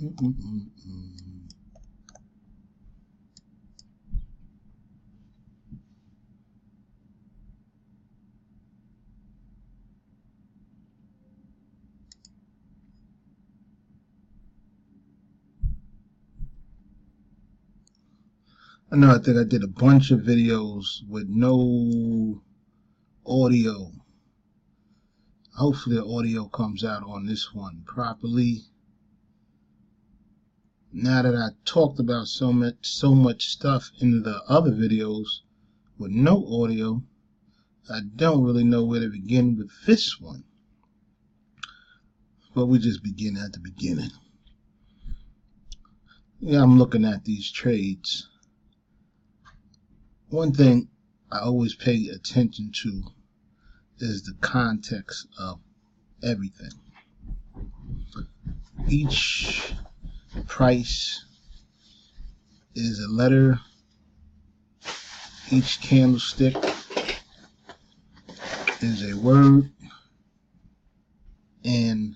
I know I think I did a bunch of videos with no audio. Hopefully the audio comes out on this one properly. Now that I talked about so much stuff in the other videos with no audio, I don't really know where to begin with this one. But we just begin at the beginning. Yeah, I'm looking at these trades. One thing I always pay attention to is the context of everything. Each price is a letter. Each candlestick is a word, and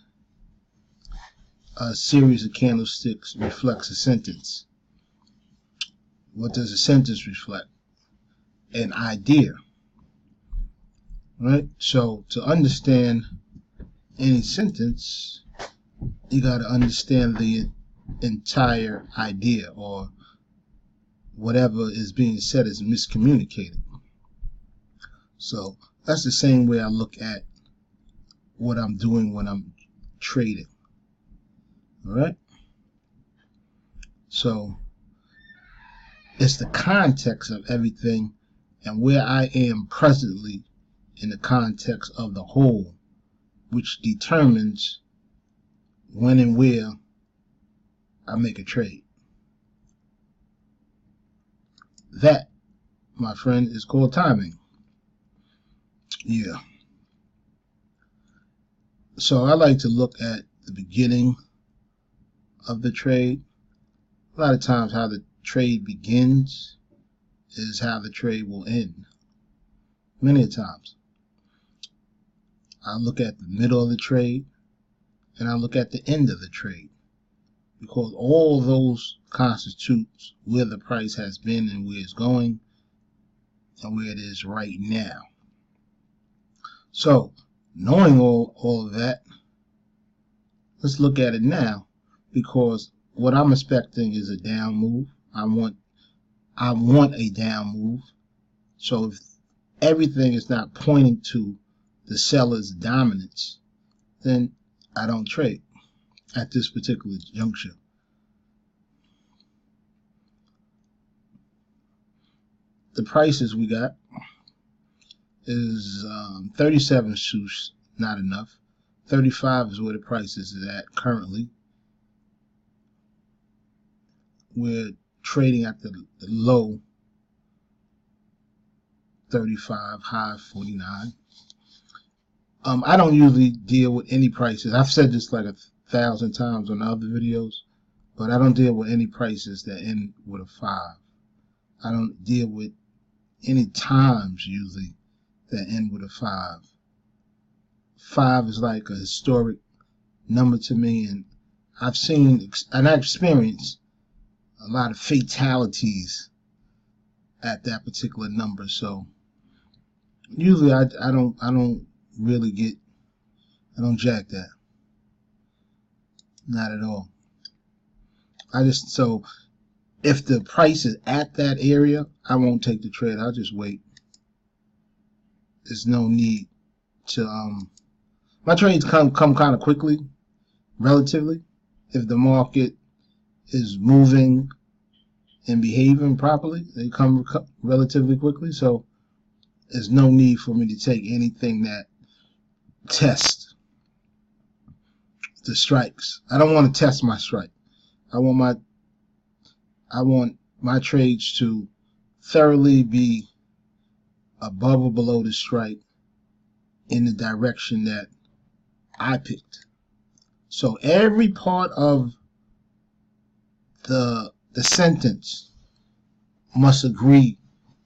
a series of candlesticks reflects a sentence. What does a sentence reflect? An idea. Right? So to understand any sentence, you got to understand the entire idea, or whatever is being said is miscommunicated. So that's the same way I look at what I'm doing when I'm trading. All right? So it's the context of everything and where I am presently in the context of the whole, which determines when and where I make a trade. That, my friend, is called timing. Yeah. So I like to look at the beginning of the trade. A lot of times how the trade begins is how the trade will end. Many times. I look at the middle of the trade and I look at the end of the trade, because all those constitutes where the price has been and where it's going and where it is right now. So knowing all of that, let's look at it now, because what I'm expecting is a down move. I want a down move. So if everything is not pointing to the seller's dominance, then I don't trade at this particular juncture. The prices we got is 37 is not enough. 35 is where the price is at currently. We're trading at the low 35, high 49. I don't usually deal with any prices. I've said this like 1,000 times on other videos, but I don't deal with any prices that end with a 5. I don't deal with any times usually that end with a 5. 5 is like a historic number to me, and I've seen and I've experienced a lot of fatalities at that particular number. So usually I don't really I don't jack that. Not at all. So if the price is at that area, I won't take the trade. I'll just wait. There's no need to my trades come kind of quickly, relatively. If the market is moving and behaving properly, they come relatively quickly. So there's no need for me to take anything that tests the strikes. I don't want to test my strike. I want my trades to thoroughly be above or below the strike in the direction that I picked. So every part of the sentence must agree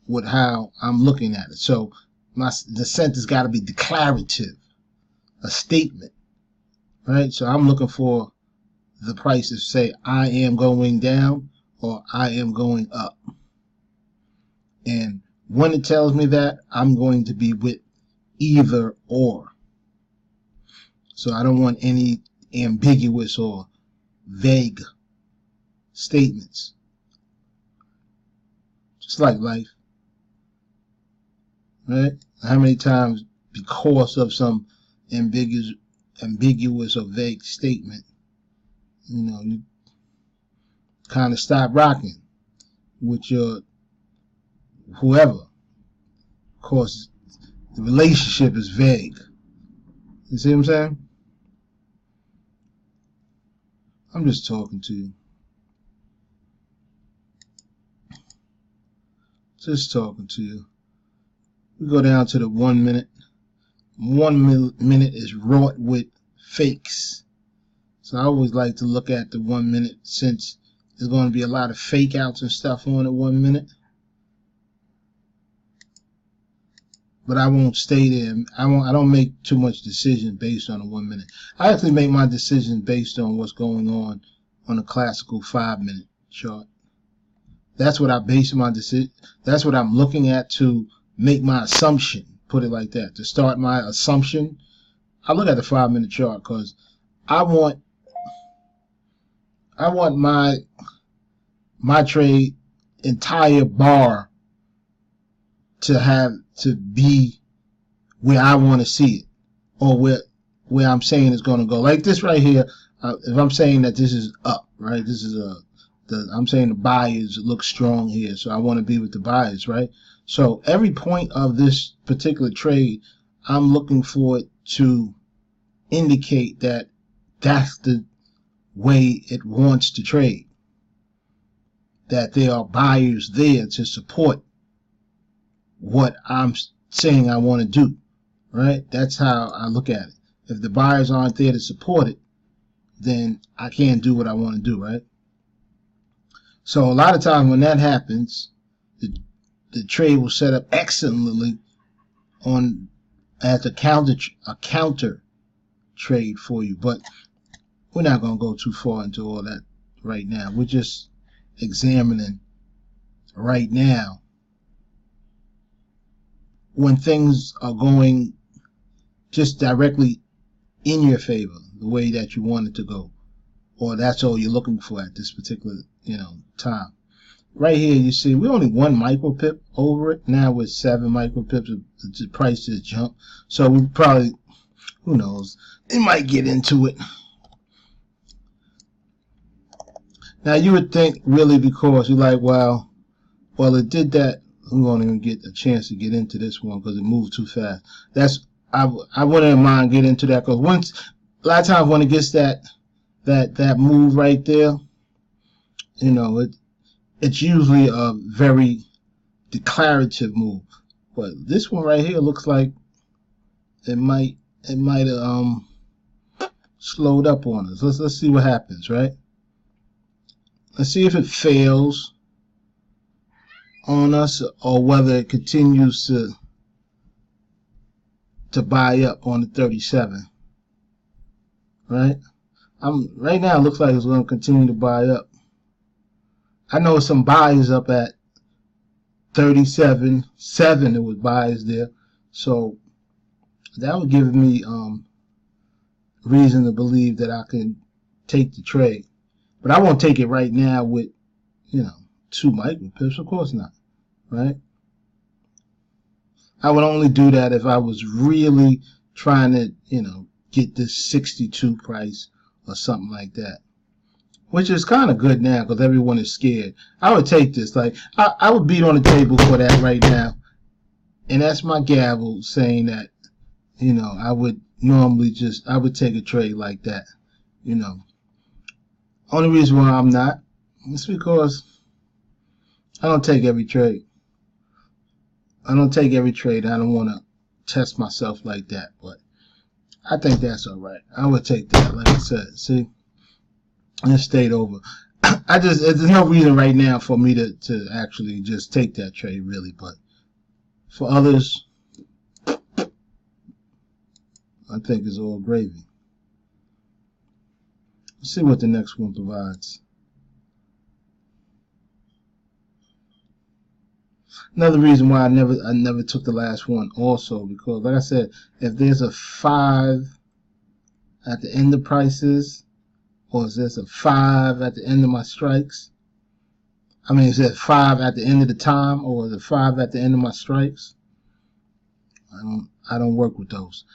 with how I'm looking at it. So the sentence got to be declarative, a statement, right? So I'm looking for the prices say I am going down or I am going up. And when it tells me that, I'm going to be with either or. So I don't want any ambiguous or vague statements. Just like life, right? How many times, because of some ambiguous or vague statement, you kind of stop rocking with your whoever. Of course, the relationship is vague. You see what I'm saying? I'm just talking to you. Just talking to you. We go down to the 1 minute. 1 minute is wrought with fakes. So I always like to look at the 1 minute, since there's going to be a lot of fake outs and stuff on the 1 minute. But I won't stay there. I don't make too much decision based on the 1 minute. I actually make my decision based on what's going on a classical 5 minute chart. That's what I base my decision. That's what I'm looking at to make my assumption. Put it like that. To start my assumption, I look at the 5 minute chart because I want my trade entire bar to be where I want to see it, or where I'm saying it's going to go. Like this right here, if I'm saying that this is up, right? This is I'm saying the buyers look strong here, so I want to be with the buyers, right? So every point of this particular trade, I'm looking for it to indicate that that's the way it wants to trade, that there are buyers there to support what I'm saying I want to do, right? That's how I look at it. If the buyers aren't there to support it, then I can't do what I want to do, right? So a lot of times when that happens, the trade will set up excellently as a counter trade for you. But we're not going to go too far into all that right now. We're just examining right now when things are going just directly in your favor, the way that you want it to go, or that's all you're looking for at this particular time. Right here, you see we're only 1 micro pip over it. Now with 7 micro pips, the price just jumped. So we probably, who knows, it might get into it. Now you would think really, because you're like, well, it did that. We won't even get a chance to get into this one because it moved too fast. I wouldn't mind getting into that, because a lot of times when it gets that move right there, it's usually a very declarative move. But this one right here looks like it might have slowed up on us. Let's see what happens, right? Let's see if it fails on us or whether it continues to buy up on the 37. Right? Right now it looks like it's going to continue to buy up. I know some buyers up at 37.7. There was buyers there, so that would give me reason to believe that I can take the trade. But I won't take it right now with 2 micro pips. Of course not, right? I would only do that if I was really trying to get this 62 price or something like that, which is kind of good now because everyone is scared. I would take this. Like I would beat on the table for that right now, and that's my gavel saying that I would normally I would take a trade like that. Only reason why I'm not is because I don't take every trade. I don't take every trade. I don't want to test myself like that, but I think that's all right. I would take that, like I said. See, and it stayed over. There's no reason right now for me to actually just take that trade, really. But for others, I think it's all gravy. Let's see what the next one provides. Another reason why I never took the last one also, because like I said, if there's a 5 at the end of prices, or is this a 5 at the end of my strikes? I mean, is it 5 at the end of the time, or is it 5 at the end of my strikes? I don't work with those.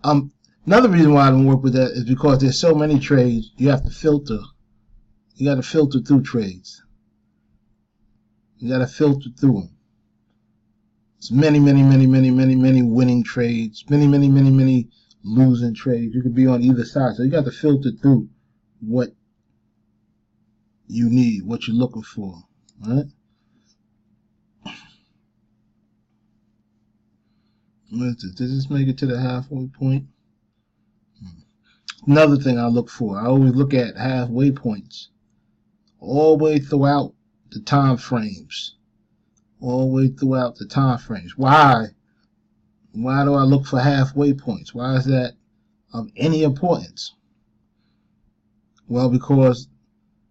Another reason why I don't work with that is because there's so many trades, you have to filter. You got to filter through trades. You got to filter through them. It's many winning trades, many losing trades. You could be on either side. So you got to filter through what you need, what you're looking for. All right? Did this make it to the halfway point? Another thing I look for, I always look at halfway points all the way throughout the time frames. All the way throughout the time frames. Why? Why do I look for halfway points? Why is that of any importance? Well, because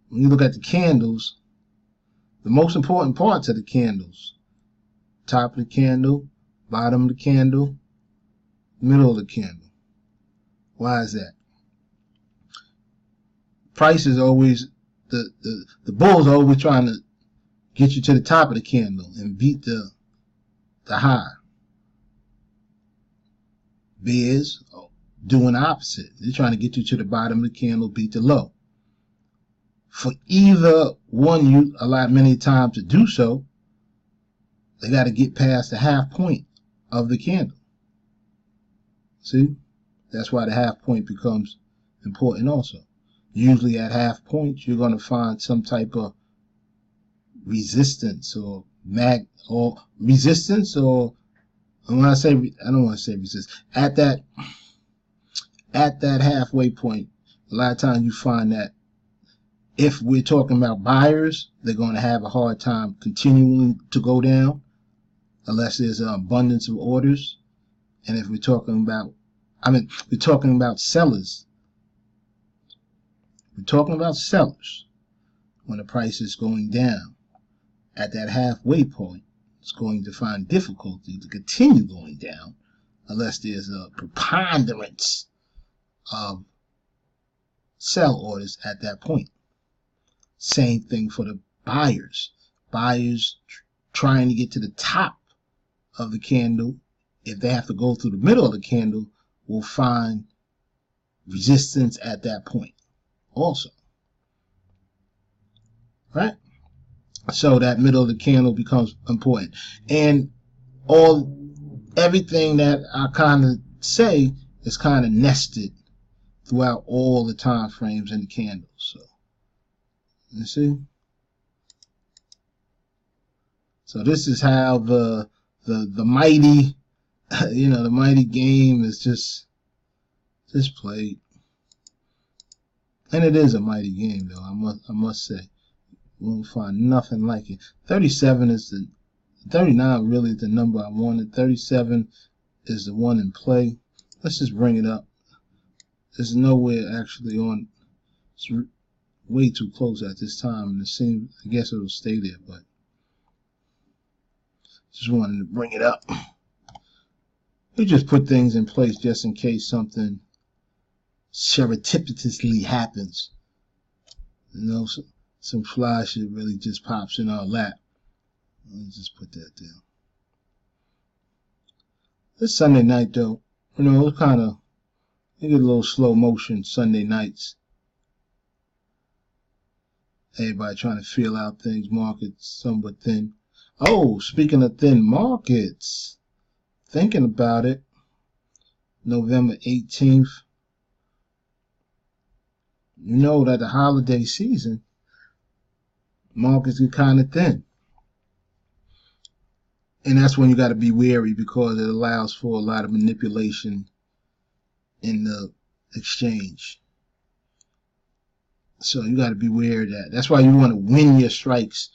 when you look at the candles, the most important parts of the candles, top of the candle, bottom of the candle, middle of the candle. Why is that? Price is always, the bulls are always trying to get you to the top of the candle and beat the high. Bears doing the opposite. They're trying to get you to the bottom of the candle, beat the low. For either one, you allow many times to do so, they got to get past the half point of the candle. See? That's why the half point becomes important also. Usually at half points, you're going to find some type of resistance or resistance, or when I say, I don't want to say resistance, at that halfway point, a lot of times you find that if we're talking about buyers, they're going to have a hard time continuing to go down unless there's an abundance of orders. And if we're talking about, we're talking about sellers. We're talking about sellers. When the price is going down at that halfway point, it's going to find difficulty to continue going down unless there's a preponderance of sell orders at that point. Same thing for the buyers. Buyers trying to get to the top of the candle, if they have to go through the middle of the candle, will find resistance at that point also. Right? So that middle of the candle becomes important. And everything that I kind of say is kind of nested throughout all the time frames in the candles. So you see? So this is how the mighty, the mighty game is just played. And it is a mighty game, though, I must say. You won't find nothing like it. 37 is 39 really is the number I wanted. 37 is the one in play. Let's just bring it up. There's nowhere actually on. It's way too close at this time, and it seems, I guess it'll stay there, but just wanted to bring it up. We just put things in place just in case something serendipitously happens. Some fly shit really just pops in our lap. Let me just put that down. This Sunday night, though, it's kind of, you get a little slow motion Sunday nights. Everybody trying to feel out things. Markets somewhat thin. Oh, speaking of thin markets, thinking about it, November 18th, you know that the holiday season, markets get kind of thin. And that's when you got to be wary, because it allows for a lot of manipulation in the exchange. So you got to be wary of that. That's why you want to win your strikes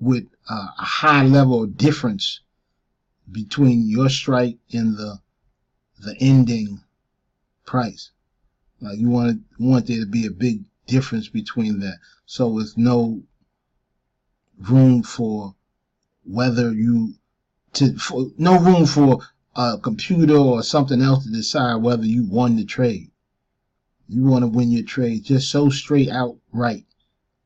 with a high level of difference between your strike and the ending price. Like you want there to be a big difference between that. So with no room for no room for a computer or something else to decide whether you won the trade. You want to win your trade just so straight out right.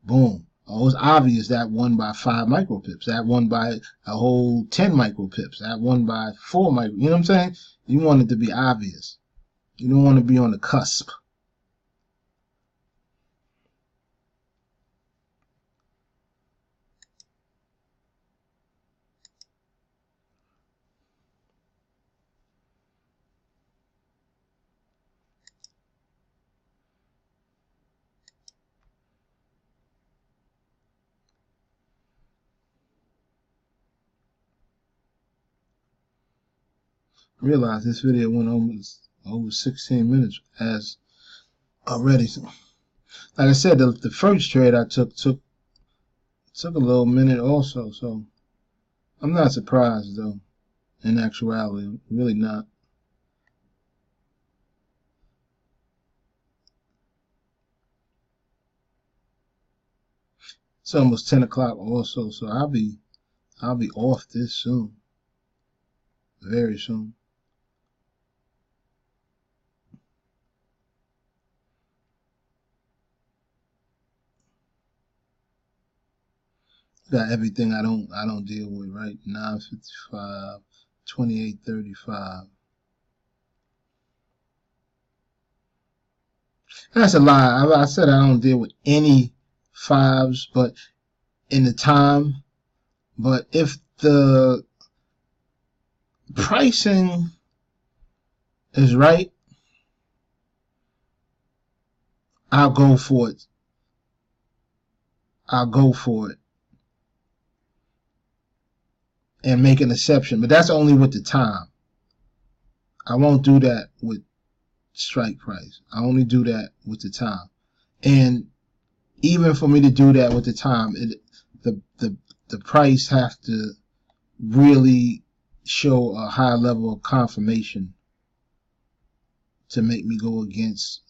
Boom. Oh, it's obvious that won by 5 micropips. That won by a whole 10 micropips. That won by 4 micro. You know what I'm saying? You want it to be obvious. You don't want to be on the cusp. Realize this video went almost over 16 minutes as already. Like I said, the first trade I took a little minute also, so I'm not surprised though. In actuality, I'm really not. It's almost 10 o'clock also, so I'll be off this soon, very soon. Got everything I don't deal with, right? 955, 2835. That's a lie. I said I don't deal with any fives, but in the time. But if the pricing is right, I'll go for it. I'll go for it. And make an exception, but that's only with the time. I won't do that with strike price. I only do that with the time. And even for me to do that with the time, the price have to really show a high level of confirmation to make me go against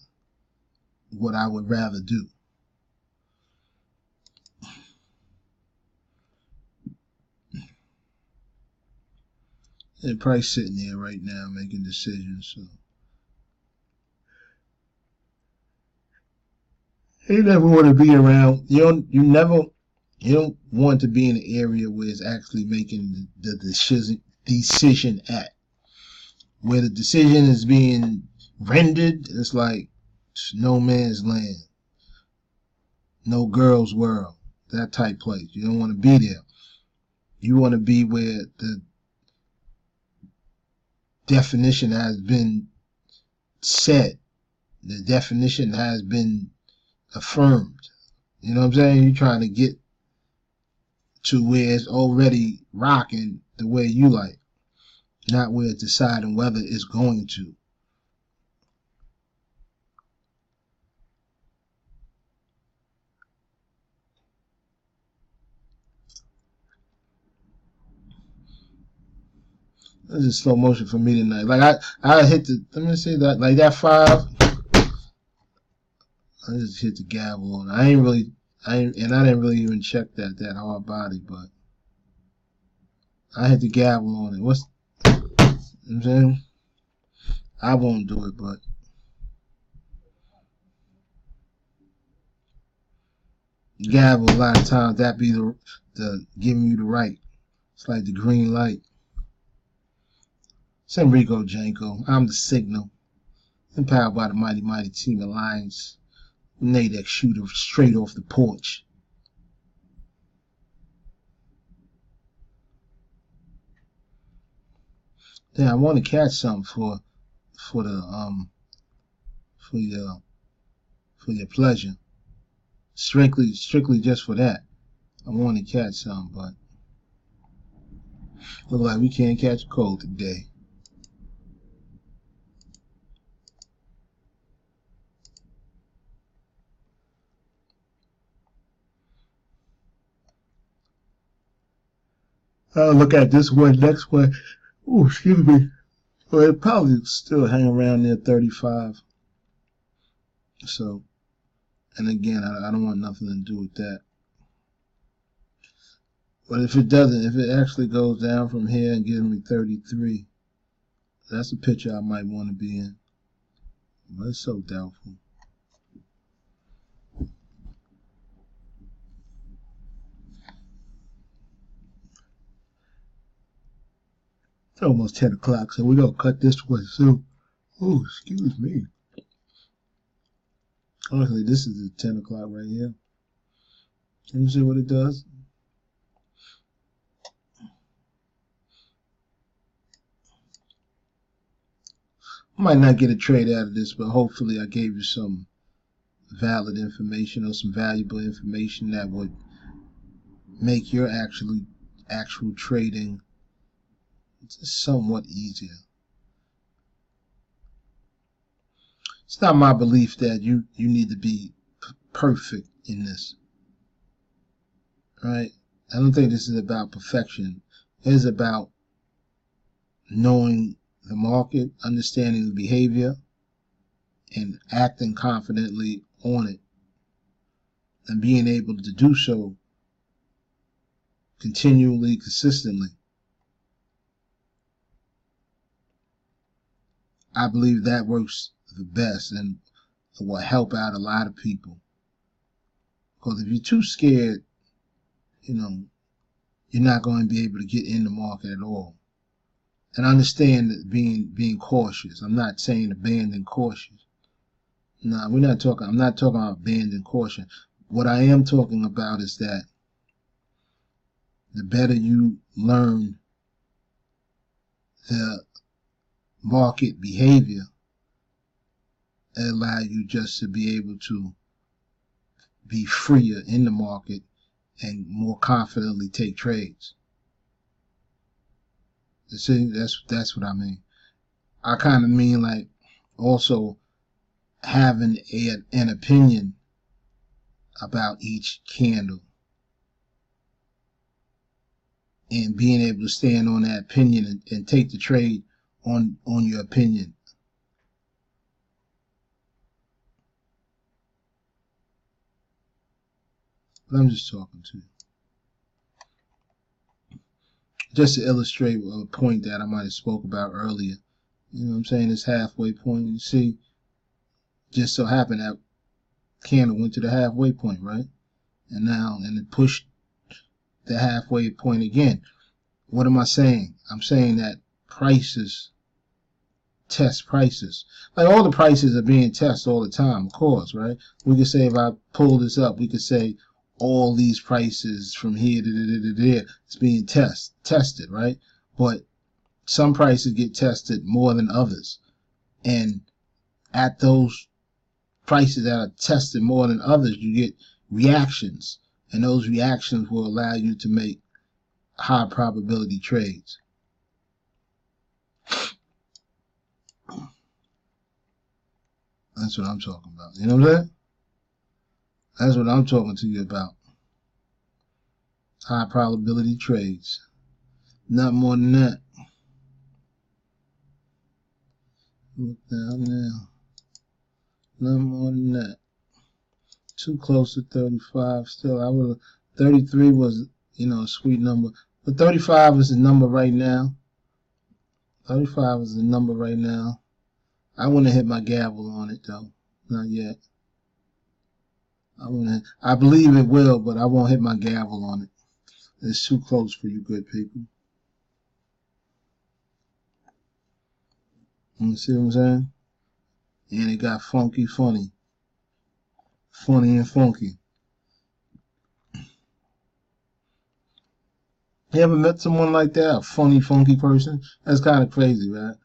what I would rather do. The price sitting there right now making decisions. So you never want to be around. You don't want to be in an area where it's actually making the decision at. Where the decision is being rendered, it's like it's no man's land, no girl's world, that type place. You don't want to be there. You want to be where the definition has been said. The definition has been affirmed. You know what I'm saying? You're trying to get to where it's already rocking the way you like, not where it's deciding whether it's going to. This is slow motion for me tonight. Like I hit the, let me see that, like that 5. I just hit the gavel on. I didn't really even check that hard body, but I hit the gavel on it. What's, you know what I'm saying? I won't do it, but gavel, a lot of times that be the giving you the right. It's like the green light. It's Enrico Janko. I'm the signal. Empowered by the mighty, mighty Team Alliance. Nadek shooter straight off the porch. Yeah, I want to catch something for your pleasure. Strictly just for that. I want to catch something, but look like we can't catch a cold today. I'll look at this one, next one. Oh, excuse me. Well, it probably still hang around near 35. So, and again, I don't want nothing to do with that. But if it doesn't, if it actually goes down from here and gives me 33, that's a picture I might want to be in. But it's so doubtful. It's almost 10 o'clock, so we're going to cut this one soon. Oh, excuse me. Honestly, this is the 10 o'clock right here. Can you see what it does? I might not get a trade out of this, but hopefully I gave you some valid information or some valuable information that would make your actual trading somewhat easier. It's not my belief that you need to be perfect in this, right? I don't think this is about perfection. It is about knowing the market, understanding the behavior, and acting confidently on it, and being able to do so continually, consistently. I believe that works the best and will help out a lot of people. Because if you're too scared, you're not going to be able to get in the market at all. And understand that being cautious. I'm not saying abandon caution. No, I'm not talking about abandon caution. What I am talking about is that the better you learn the market behavior, it allows you just to be able to be freer in the market and more confidently take trades. See, that's what I mean. I kind of mean like also having an opinion about each candle and being able to stand on that opinion and take the trade on your opinion. But I'm just talking to you. Just to illustrate a point that I might have spoke about earlier. You know what I'm saying? This halfway point, you see, just so happened that candle went to the halfway point, right? And it pushed the halfway point again. What am I saying? I'm saying that prices test prices. Like all the prices are being tested all the time, of course, right? We could say if I pull this up, we could say all these prices from here to there, it's being tested, right? But some prices get tested more than others. And at those prices that are tested more than others, you get reactions. And those reactions will allow you to make high probability trades. That's what I'm talking about. You know what I'm saying? That's what I'm talking to you about. High probability trades. Not more than that. Look down now. Not more than that. Too close to 35 still. 33 was, a sweet number. But 35 is the number right now. 35 is the number right now. I want to hit my gavel on it though. Not yet. I believe it will, but I won't hit my gavel on it. It's too close for you good people. You see what I'm saying? And it got funky funny. Funny and funky. You ever met someone like that? A funny, funky person? That's kind of crazy, right?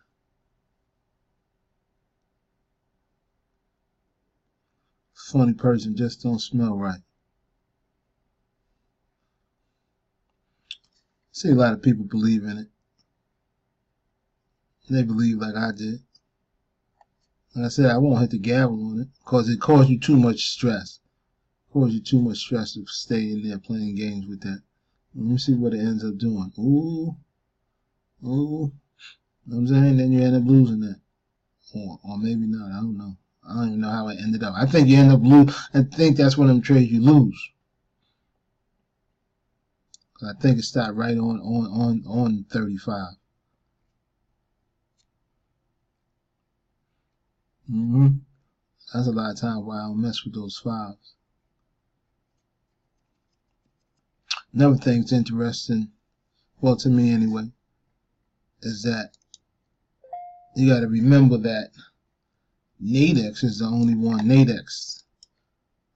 Funny person just don't smell right. See, a lot of people believe in it. They believe like I did. Like I said, I won't hit the gavel on it because it caused you too much stress. It caused you too much stress to stay in there playing games with that. Let me see what it ends up doing. Ooh. You know what I'm saying? Then you end up losing that. Or maybe not. I don't know. I don't even know how it ended up. I think you end up lose. I think that's one of them trades you lose. I think it stopped right on 35. That's a lot of times why I don't mess with those fives. Another thing's interesting, well, to me anyway, is that you got to remember that Nadex is the only one. Nadex,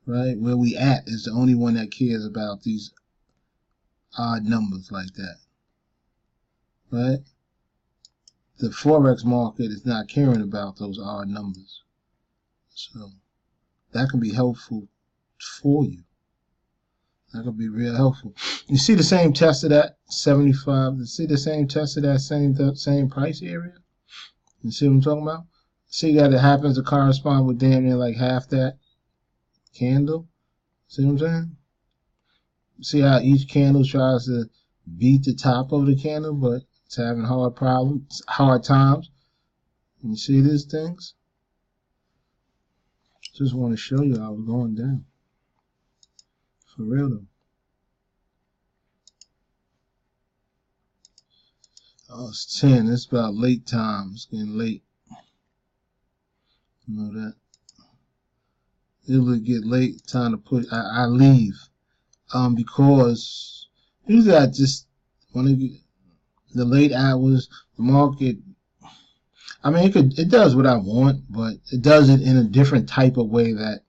right? Where we at is the only one that cares about these odd numbers like that, right? The Forex market is not caring about those odd numbers. So that can be helpful for you. That could be real helpful. You see the same test of that 75. You see the same test of that same price area. You see what I'm talking about? See that it happens to correspond with damn near like half that candle. See what I'm saying? See how each candle tries to beat the top of the candle, but it's having hard times. You see these things? Just want to show you how it's going down. For real though. Oh, it's 10. It's about late time. It's getting late. You know that. It'll get late. Time to put. I leave. Because usually I just want to get the late hours. The market. I mean, it does what I want, but it does it in a different type of way that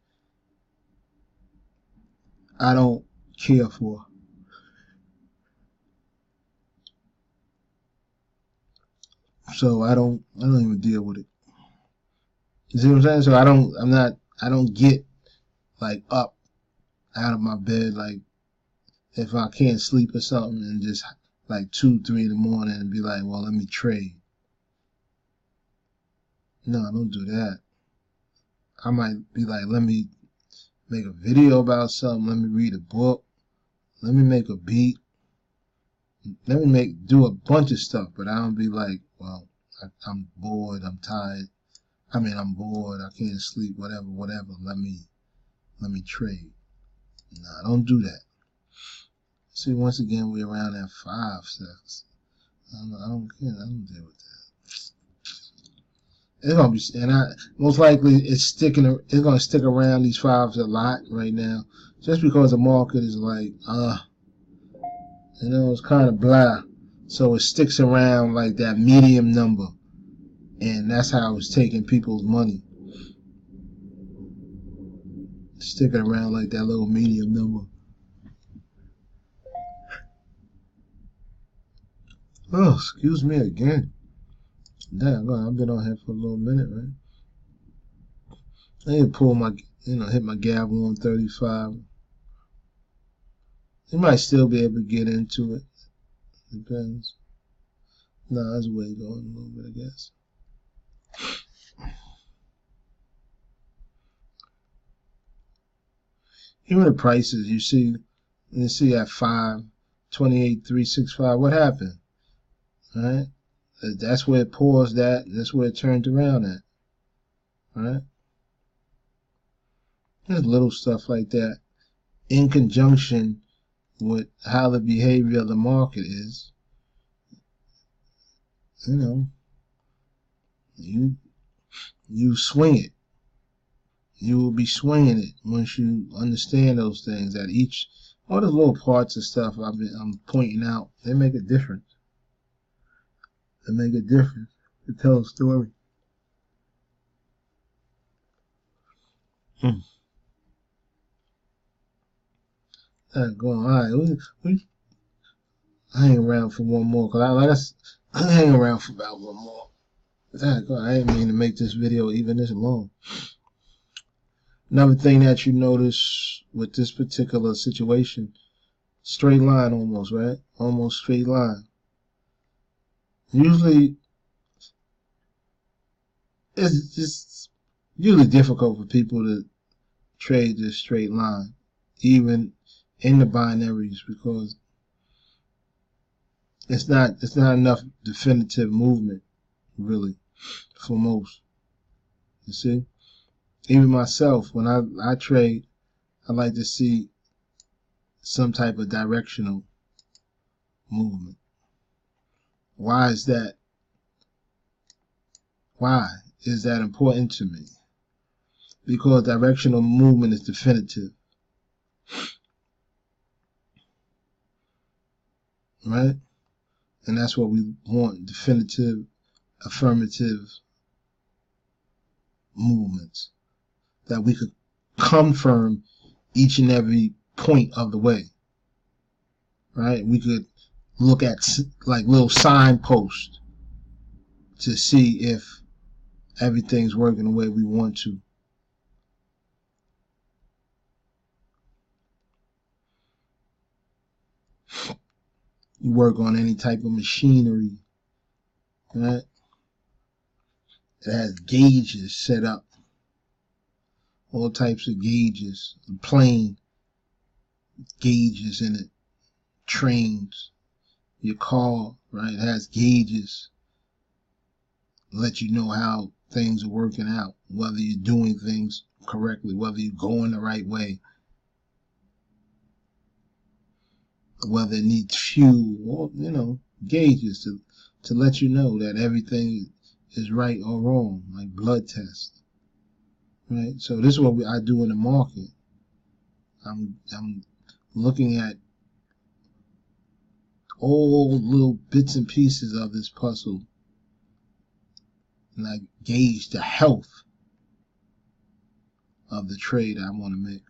I don't care for. So I don't even deal with it. You see what I'm saying? So I don't get like up out of my bed like if I can't sleep or something and just like 2, 3 in the morning and be like, well, let me trade. No, I don't do that. I might be like, let me make a video about something. Let me read a book. Let me make a beat. Let me do a bunch of stuff, but I don't be like, well, I'm bored. I'm tired. I mean, I'm bored. I can't sleep. Whatever. Let me trade. No, I don't do that. See, once again, we're around that 5 seconds. I don't care. I don't deal with that. It's gonna be, and most likely it's gonna stick around these 5s a lot right now, just because the market is like, it's kind of blah. So it sticks around like that medium number, and that's how it's taking people's money. Sticking around like that little medium number. Oh, excuse me again. Damn, I've been on here for a little minute, right? I need to pull my, hit my gavel on 35. You might still be able to get into it. Depends. No, that's way going a little bit, I guess. Here are the prices you see at 5, 28, 365. What happened? All right? That's where it paused at. That's where it turned around at. All right? There's little stuff like that in conjunction with how the behavior of the market is. You swing it. You will be swinging it once you understand those things. That all the little parts of stuff I'm pointing out, they make a difference. They make a difference to tell a story. All right, we hang around for one more, cause I hang around for about one more. I ain't mean to make this video even this long. Another thing that you notice with this particular situation, straight line almost, right? Almost straight line. Usually, it's just usually difficult for people to trade this straight line, even in the binaries, because it's not enough definitive movement, really, for most. You see? Even myself, when I trade, I like to see some type of directional movement. Why is that? Why is that important to me? Because directional movement is definitive, right? And that's what we want, definitive, affirmative movements, that we could confirm each and every point of the way, right? We could look at like little signposts to see if everything's working the way we want to. You work on any type of machinery, right? It has gauges set up, all types of gauges, a plane, gauges in it, trains, your car, right? It has gauges, let you know how things are working out, whether you're doing things correctly, whether you're going the right way, whether it needs fuel, or, you know, gauges to let you know that everything is right or wrong, like blood tests, right? So this is what I do in the market. I'm looking at all little bits and pieces of this puzzle, and I gauge the health of the trade I want to make.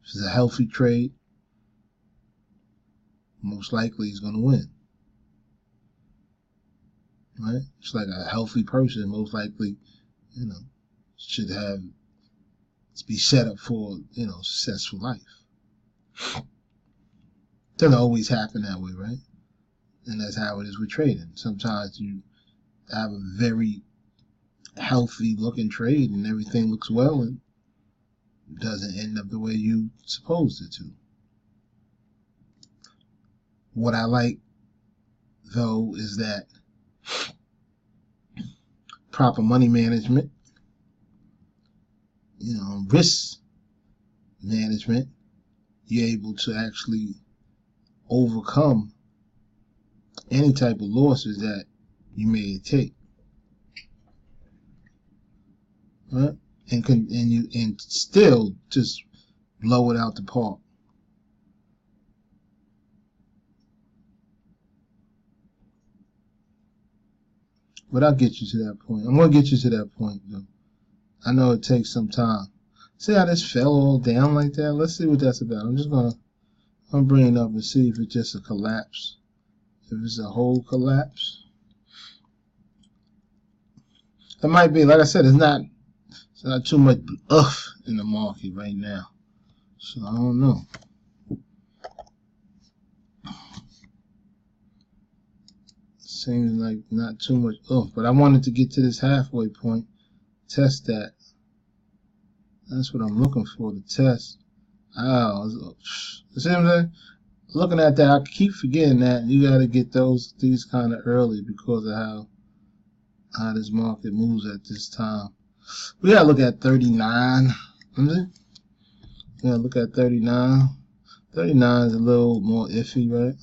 If it's a healthy trade, most likely he's going to win, right? It's like a healthy person, most likely, you know, should be set up for, you know, successful life. Doesn't always happen that way, right? And that's how it is with trading. Sometimes you have a very healthy looking trade and everything looks well and doesn't end up the way you supposed it to. What I like, though, is that proper money management, you know, risk management, you're able to actually overcome any type of losses that you may take, right? And still just blow it out the park. But I'll get you to that point. I'm gonna get you to that point, though. I know it takes some time. See how this fell all down like that? Let's see what that's about. I'm bring it up and see if it's just a collapse. If it's a whole collapse. It might be, like I said, it's not too much in the market right now. So I don't know. Seems like not too much but I wanted to get to this halfway point, test that. That's what I'm looking for, to test. Oh, see what I'm saying? Looking at that, I keep forgetting that you got to get these kind of early because of how this market moves at this time. We got to look at 39. We got to look at 39. 39 is a little more iffy, right?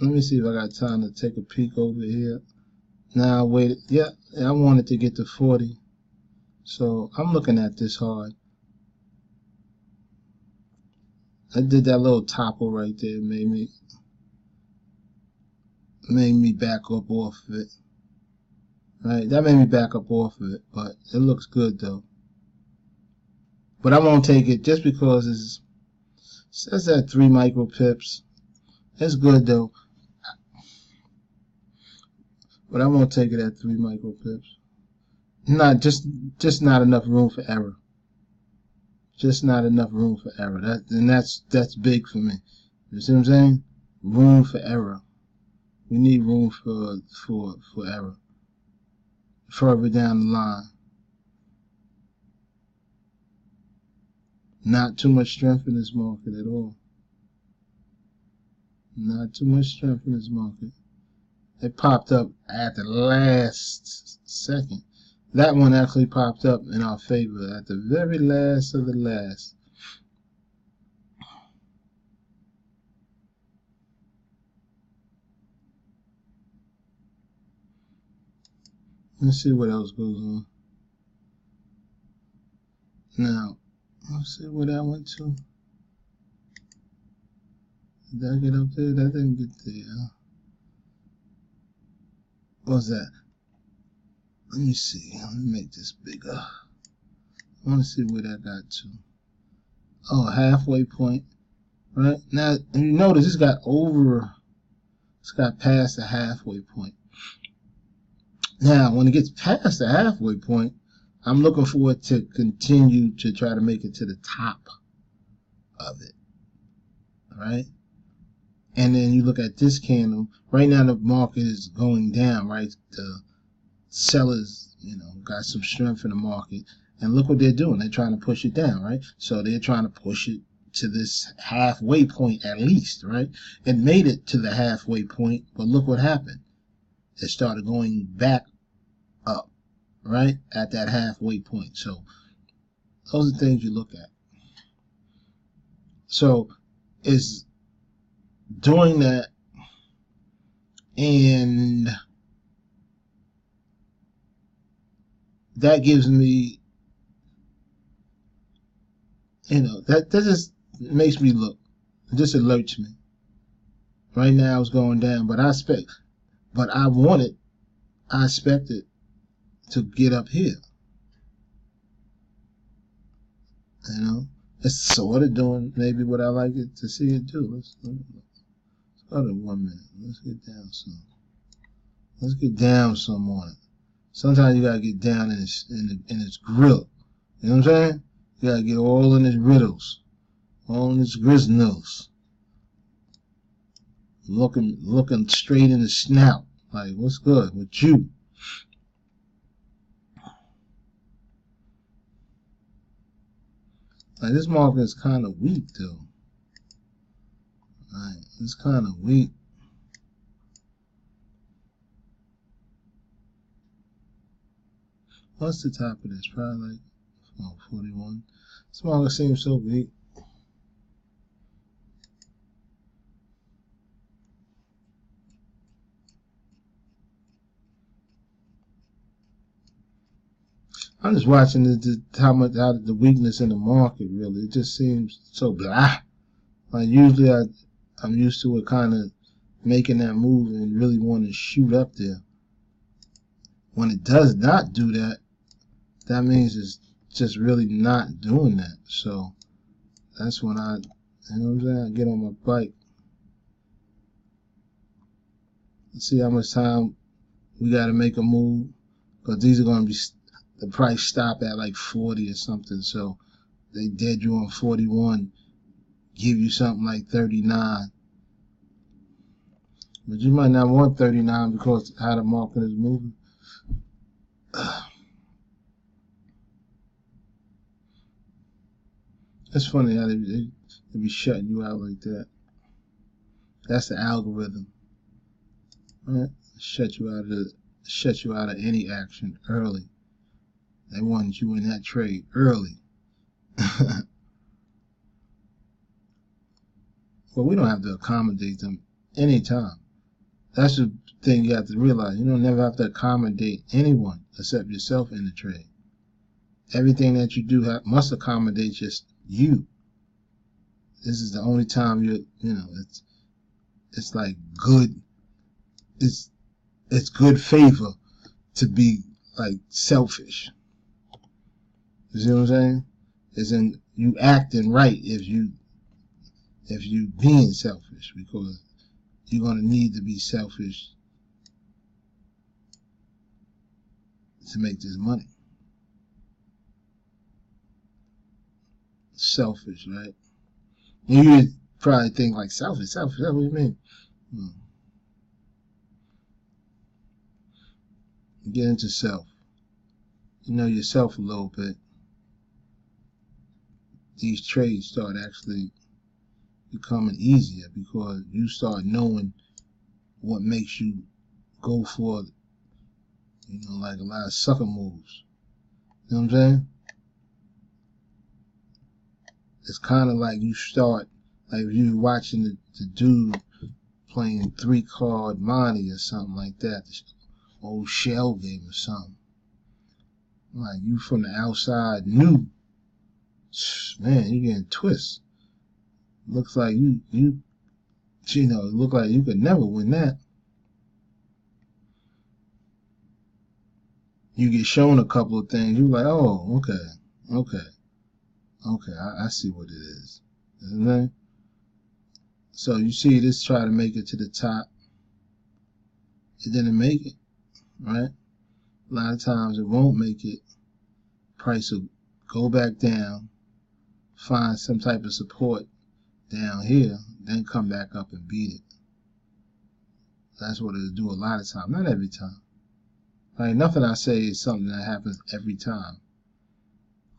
Let me see if I got time to take a peek over here. Now, wait. Yeah, I wanted to get to 40. So I'm looking at this hard. I did that little topple right there, made me back up off of it. Right, that made me back up off of it, but it looks good though. But I won't take it just because it says that 3 micro pips. It's good though. But I won't take it at 3 micro pips. Not just not enough room for error. Just not enough room for error. That's big for me. You see what I'm saying? Room for error. We need room for error. Further down the line. Not too much strength in this market at all. Not too much strength in this market. It popped up at the last second. That one actually popped up in our favor at the very last of the last. Let's see what else goes on. Now, let's see where that went to. Did that get up there? That didn't get there. What's that? Let me see. Let me make this bigger. I want to see where that got to. Oh, halfway point. Right? Now, you notice it's got past the halfway point. Now, when it gets past the halfway point, I'm looking for it to continue to try to make it to the top of it. Right? And then you look at this candle. Right now, the market is going down, right? The sellers, got some strength in the market. And look what they're doing. They're trying to push it down, right? So they're trying to push it to this halfway point at least, right? It made it to the halfway point, but look what happened. It started going back up, right? At that halfway point. So those are things you look at. So it's doing that, and that gives me, that just makes me look. It just alerts me. Right now it's going down, but I expect it to get up here. It's sort of doing maybe what I like it to see it do. Let's go to 1 minute. Let's get down some. Let's get down some on it. Sometimes you gotta get down in its grill. You know what I'm saying? You gotta get all in its riddles, all in its grizznels. Looking straight in the snout. Like, what's good with you? Like, this market is kind of weak, though. Right, it's kind of weak. What's the top of this? Probably like 41. This market seems so weak. I'm just watching how the weakness in the market really. It just seems so blah. Like usually I'm used to it kind of making that move and really wanting to shoot up there. When it does not do that, that means it's just really not doing that. So that's when I get on my bike. Let's see how much time we got to make a move, because these are going to be, the price stop at like 40 or something. So they dead you on 41, give you something like 39. But you might not want 39 because of how the market is moving. It's funny how they be shutting you out like that. That's the algorithm. Right? Shut you out of any action early. They wanted you in that trade early. Well, we don't have to accommodate them anytime. That's the thing you have to realize. You don't never have to accommodate anyone except yourself in the trade. Everything that you do must accommodate just you. This is the only time it's like good. It's good favor to be like selfish. You see what I'm saying? It's in you acting right if you being selfish, because you're gonna need to be selfish to make this money. Selfish, right? You probably think like selfish. What do you mean? Get into self. You know yourself a little bit. These trades start actually becoming easier because you start knowing what makes you go for, like a lot of sucker moves. You know what I'm saying? It's kind of like you start, like if you're watching the dude playing 3-card money or something like that, the old shell game or something. Like you from the outside knew, man, you getting twists. Looks like it look like you could never win that. You get shown a couple of things, you're like, oh, okay, I see what it is. Okay? So you see this try to make it to the top. It didn't make it, right? A lot of times it won't make it. Price will go back down, find some type of support down here, then come back up and beat it. That's what it'll do a lot of times, not every time. Like nothing I say is something that happens every time,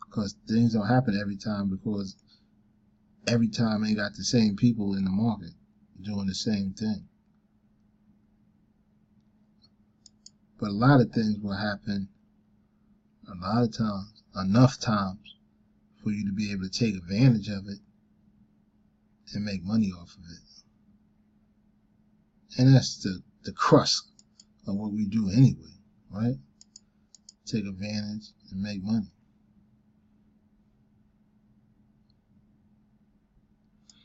because things don't happen every time, because every time ain't got the same people in the market doing the same thing. But a lot of things will happen a lot of times, enough times for you to be able to take advantage of it and make money off of it. And that's the crust of what we do anyway, right? Take advantage and make money.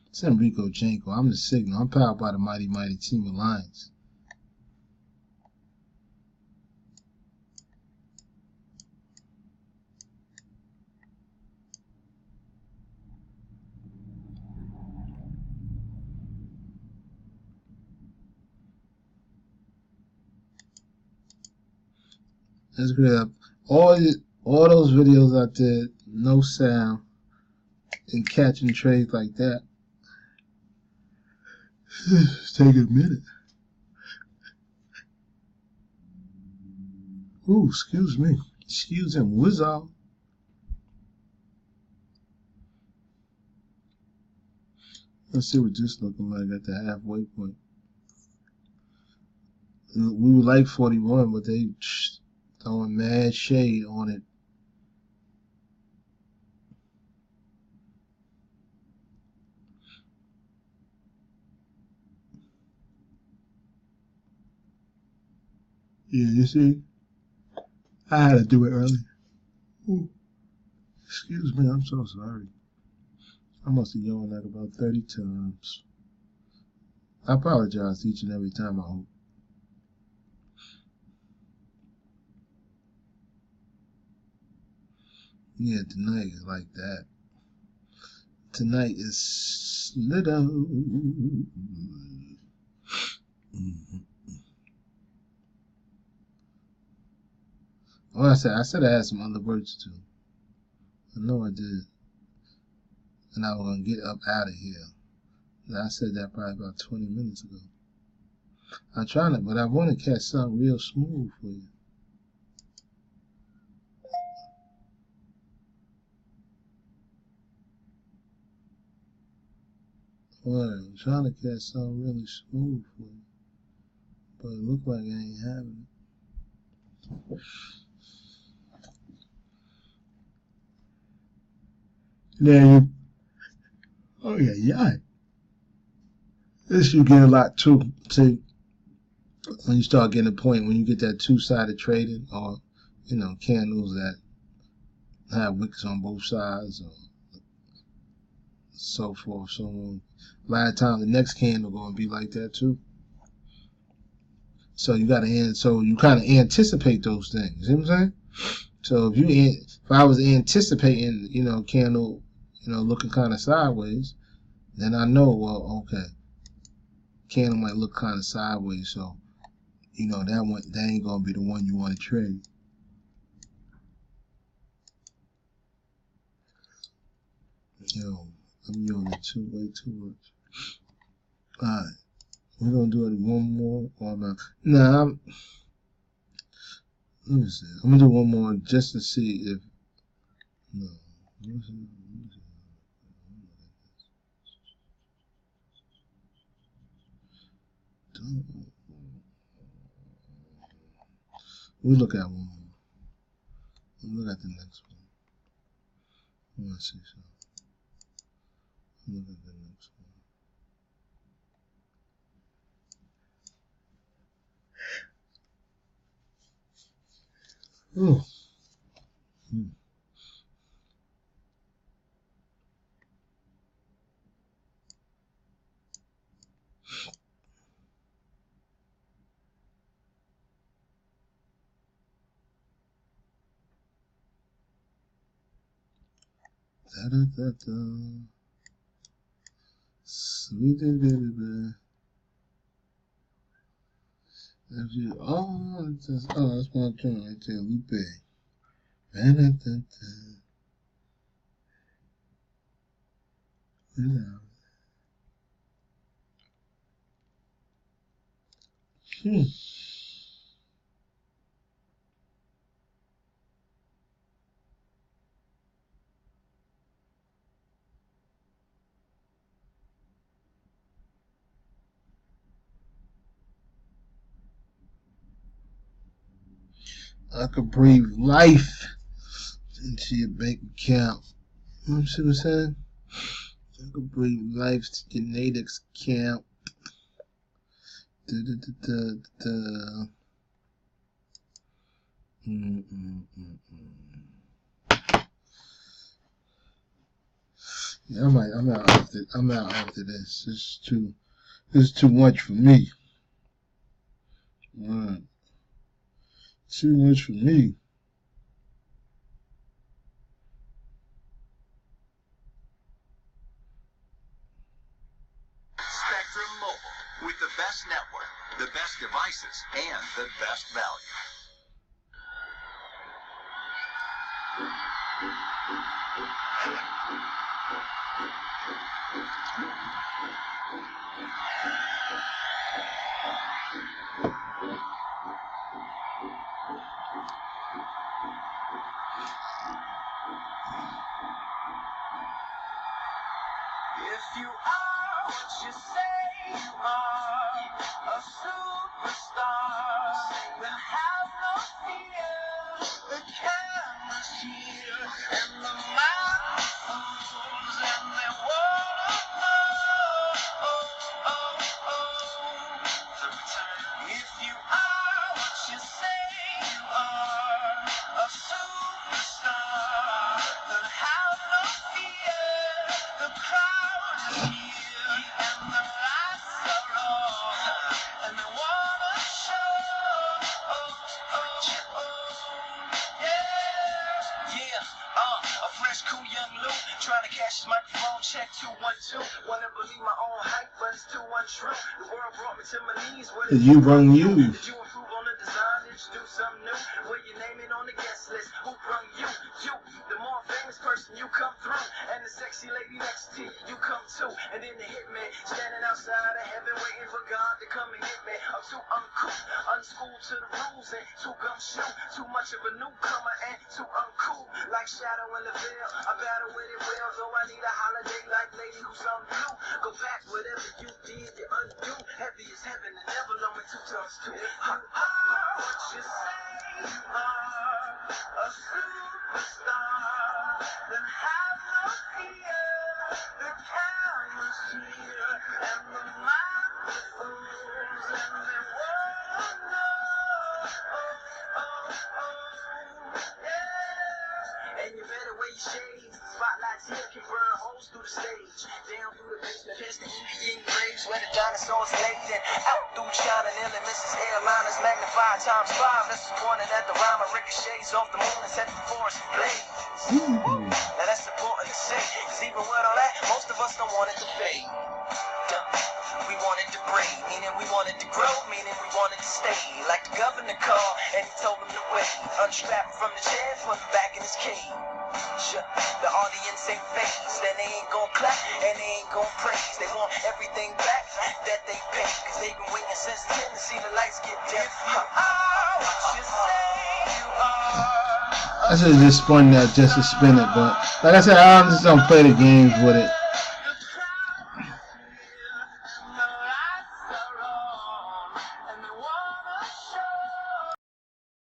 It's Enrico Janko. I'm the Signal. I'm powered by the mighty, mighty Team Alliance. That's great. All those videos I did, no sound, and catching trades like that. Take a minute. Ooh, excuse me. Excuse him, wizard. Let's see what this looking like at the halfway point. We were like 41, but they throwing mad shade on it. Yeah, you see? I had to do it early. Ooh. Excuse me, I'm so sorry. I must have yawned like about 30 times. I apologize each and every time, I hope. Yeah, tonight is like that. Tonight is little. Well, I said I had some other words too. I know I did. And I was going to get up out of here. And I said that probably about 20 minutes ago. I'm trying to, but I want to catch something real smooth for you. Alright, I'm trying to catch something really smooth for you. But it looked like I ain't having it. Now oh yeah. This you get a lot too. See, when you start getting a point, when you get that two-sided trading, or candles that have wicks on both sides, or so forth, so on. A lot of times the next candle going to be like that too. So you got to so you kind of anticipate those things. You know what I'm saying? So if I was anticipating, candle, looking kind of sideways, then I know, well, okay, candle might look kind of sideways, so that ain't gonna be the one you want to trade. I'm yawning way too much. Alright, we're gonna do it one more or not. Nah, let me see. I'm gonna do one more just to see if no. We'll look at one more. We'll look at the next one. I want to see something. Look at the next one. Oh. Da-da-da-da. Sweet baby. That's my turn right there, Lupe. Da-da-da-da. I could breathe life into your bank account. You know what I'm saying? I could breathe life to your Nadex account. Yeah, I'm out after this. This is too much for me. Alright. Too much for me. Spectrum Mobile, with the best network, the best devices, and the best value. If you are what you say you are, a superstar, then have no fear. The camera's here, and the microphones, and they wanna know. If you are what you say you are, a superstar, then have no fear. The crowd is here, and the lights are on, and they wanna show. A fresh, cool young Lou, trying to cash his microphone check 212. Wanna believe my own hype, but it's too untrue. The world brought me to my knees. What did you run you? Did you improve on the design? Did you do something new? Where your name in on the guest list? Who brung you? You, the more famous person, you come through. And the sexy lady next to you, you come too. And then the hitman, standing outside of heaven, waiting for God to come and get me. I'm too uncouth, unschooled to the rules, and too gumshoe. Too much of a newcomer and too uncool. Like Shadow in the veil, I battle with it well. Though I need a holiday like Lady Who's on blue. Go back, whatever you did, you undo. Heavy as heaven and never low with 2 times 2. You are what you say you are, a superstar. Then have no fear. The camera's here, and the microphones, and they wanna know. And you better wear your shades. Spotlights here can burn holes through the stage. Down through the basement, past the Indian graves where the dinosaurs laid. And out through China, nearly misses airliners magnified times 5. This is pointed at the rhyme of ricochets off the moon and set the forest ablaze. Now that's important to say, cause even with all that, most of us don't want it to fade. We wanted to break, meaning we wanted to grow, meaning we wanted to stay. Like the governor called, and he told him to wait. Unstrapped from the chair, put him back in his cage. The audience ain't phased, and they ain't gon' clap, and they ain't gon' praise. They want everything back that they paid, cause they've been waiting since 10 to see the lights get dim. What you say you are. I should have just spun that just to spin it, but like I said, I just don't play the games with it.